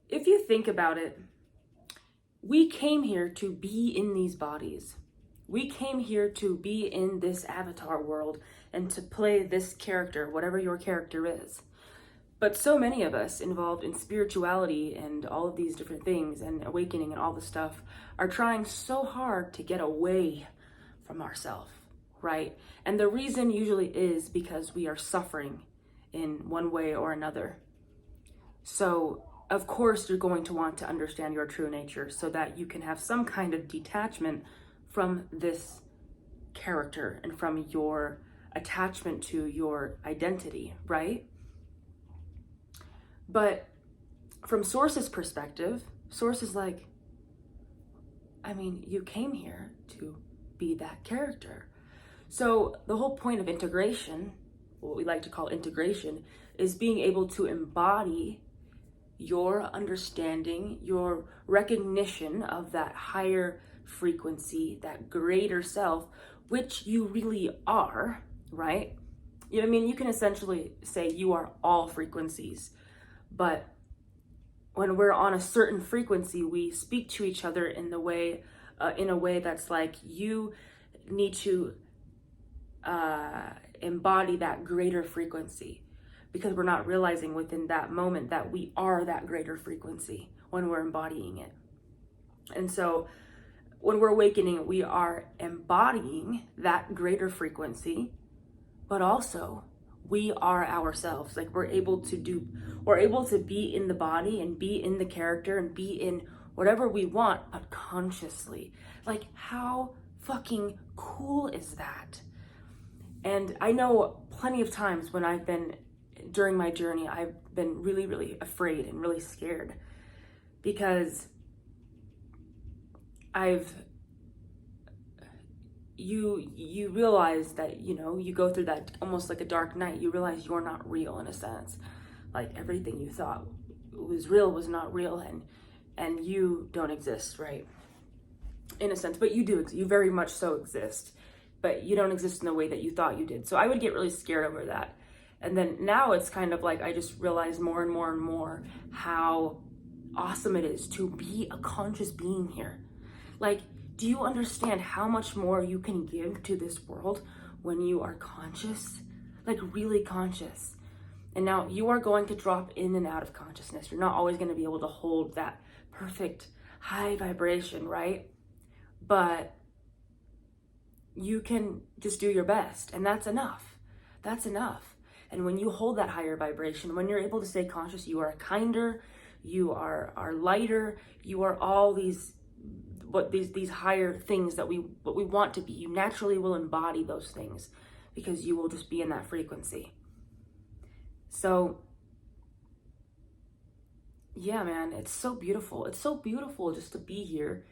if you think about it, we came here to be in these bodies. We came here to be in this avatar world and to play this character, whatever your character is. But so many of us involved in spirituality and all of these different things and awakening and all this stuff are trying so hard to get away from ourselves, right? And the reason usually is because we are suffering in one way or another. So, of course, you're going to want to understand your true nature so that you can have some kind of detachment from this character and from your attachment to your identity, right? But from Source's perspective, Source is like, I mean, you came here to be that character. So the whole point of integration, what we like to call integration, is being able to embody your understanding, your recognition of that higher frequency, that greater self, which you really are, right? You know what I mean? You can essentially say you are all frequencies, but when we're on a certain frequency, we speak to each other in a way that's like, you need to embody that greater frequency, because we're not realizing within that moment that we are that greater frequency when we're embodying it. And so when we're awakening, we are embodying that greater frequency, but also we are ourselves. Like we're able to be in the body and be in the character and be in whatever we want, but consciously. Like, how fucking cool is that? And I know plenty of times when during my journey, I've been really, really afraid and really scared, because you realize that, you go through that almost like a dark night. You realize you're not real, in a sense. Like everything you thought was real was not real, and you don't exist, right? In a sense, but you do. You very much so exist, but you don't exist in the way that you thought you did. So I would get really scared over that. And then now it's kind of like I just realize more and more and more how awesome it is to be a conscious being here. Like, do you understand how much more you can give to this world when you are conscious? Like, really conscious. And now you are going to drop in and out of consciousness. You're not always going to be able to hold that perfect high vibration, right? But you can just do your best, and that's enough. That's enough. And when you hold that higher vibration, when you're able to stay conscious, you are kinder, you are lighter, you are all these higher things that what we want to be. You naturally will embody those things because you will just be in that frequency. So yeah, man, it's so beautiful. It's so beautiful just to be here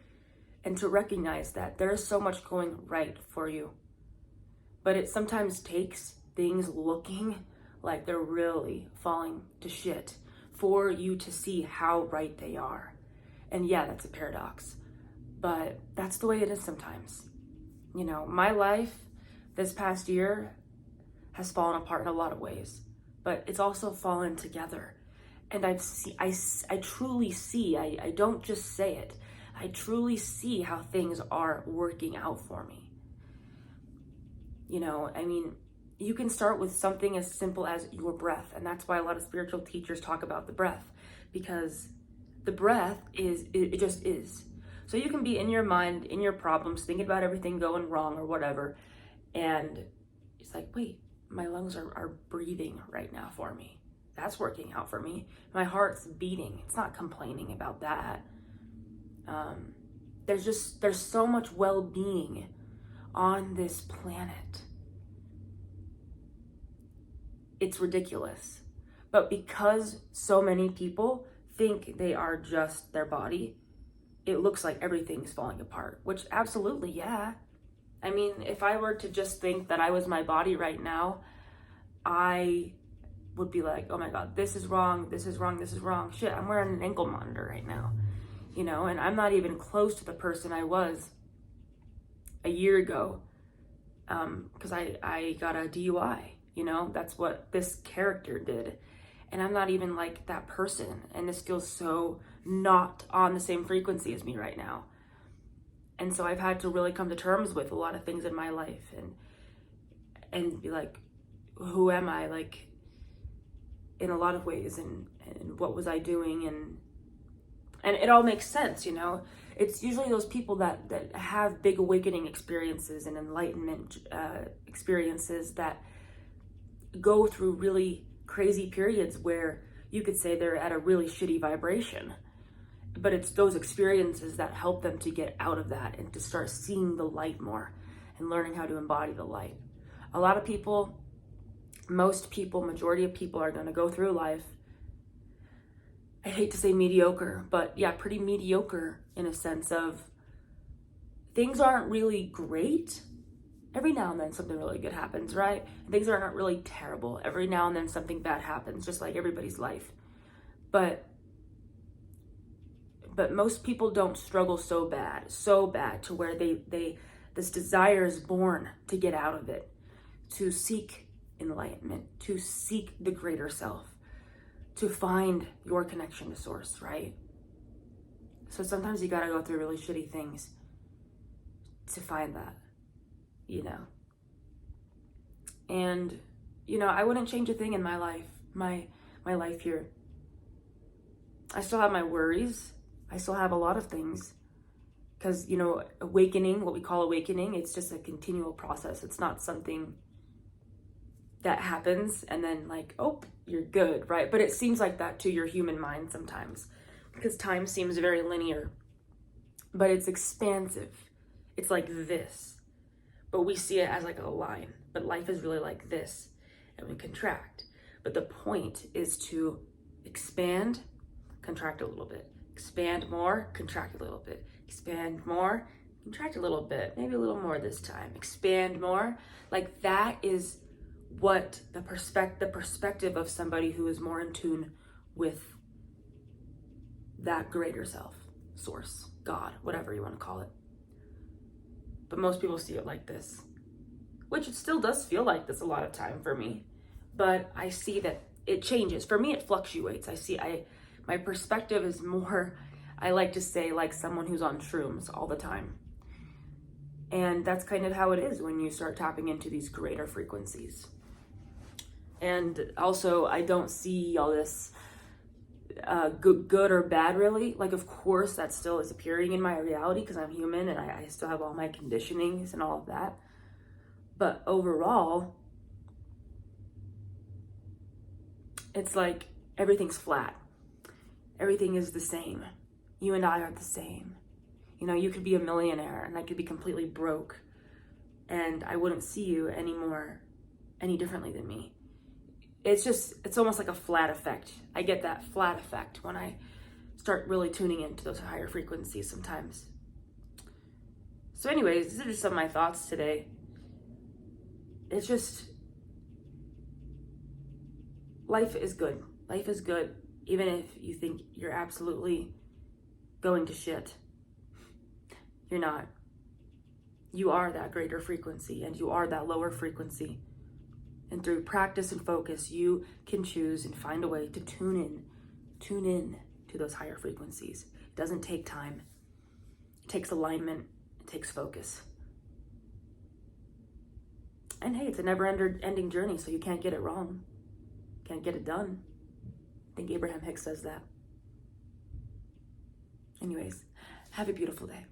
and to recognize that there is so much going right for you. But it sometimes takes things looking like they're really falling to shit for you to see how right they are. And yeah, that's a paradox, but that's the way it is sometimes. My life this past year has fallen apart in a lot of ways, but it's also fallen together. And I truly see, I don't just say it, I truly see how things are working out for me. You can start with something as simple as your breath. And that's why a lot of spiritual teachers talk about the breath, because the breath it just is. So you can be in your mind, in your problems, thinking about everything going wrong or whatever. And it's like, wait, my lungs are breathing right now for me. That's working out for me. My heart's beating. It's not complaining about that. There's so much well-being on this planet. It's ridiculous. But because so many people think they are just their body, it looks like everything's falling apart, which absolutely, yeah. I mean, if I were to just think that I was my body right now, I would be like, oh my God, this is wrong, this is wrong, this is wrong. Shit, I'm wearing an ankle monitor right now, and I'm not even close to the person I was a year ago, because I got a DUI. That's what this character did. and I'm not even like that person, and this feels so not on the same frequency as me right now. And so I've had to really come to terms with a lot of things in my life and be like, who am I, like, in a lot of ways, and what was I doing, and it all makes sense, you know. It's usually those people that have big awakening experiences and enlightenment experiences that go through really crazy periods where you could say they're at a really shitty vibration. But it's those experiences that help them to get out of that and to start seeing the light more and learning how to embody the light. A lot of people, most people, majority of people are going to go through life, I hate to say mediocre, but yeah, pretty mediocre in a sense of things aren't really great. Every now and then something really good happens, right? Things are not really terrible. Every now and then something bad happens, just like everybody's life. But most people don't struggle so bad to where this desire is born to get out of it, to seek enlightenment, to seek the greater self, to find your connection to source, right? So sometimes you gotta go through really shitty things to find that, you know. And, you know, I wouldn't change a thing in my life, my life here. I still have my worries. I still have a lot of things. Because, you know, awakening, what we call awakening, it's just a continual process. It's not something that happens and then like, oh, you're good, right? But it seems like that to your human mind sometimes, because time seems very linear, but it's expansive. It's like this, but we see it as like a line, but life is really like this, and we contract. But the point is to expand, contract a little bit, expand more, contract a little bit, expand more, contract a little bit, maybe a little more this time, expand more. Like that is what the perspective of somebody who is more in tune with that greater self, source, God, whatever you want to call it. But most people see it like this, which it still does feel like this a lot of time for me. But I see that it changes. For me, it fluctuates. My perspective is more, I like to say, like someone who's on shrooms all the time. And that's kind of how it is when you start tapping into these greater frequencies. And also, I don't see all this good or bad, really. Like, of course, that still is appearing in my reality because I'm human and I still have all my conditionings and all of that. But overall, it's like everything's flat. Everything is the same. You and I are the same. You know, you could be a millionaire and I could be completely broke, and I wouldn't see you any differently than me. It's almost like a flat effect. I get that flat effect when I start really tuning into those higher frequencies sometimes. So anyways, these are just some of my thoughts today. It's just, life is good. Life is good, even if you think you're absolutely going to shit. You're not. You are that greater frequency, and you are that lower frequency. And through practice and focus, you can choose and find a way to tune in to those higher frequencies. It doesn't take time. It takes alignment. It takes focus. And hey, it's a never-ending journey, so you can't get it wrong. Can't get it done. I think Abraham Hicks says that. Anyways, have a beautiful day.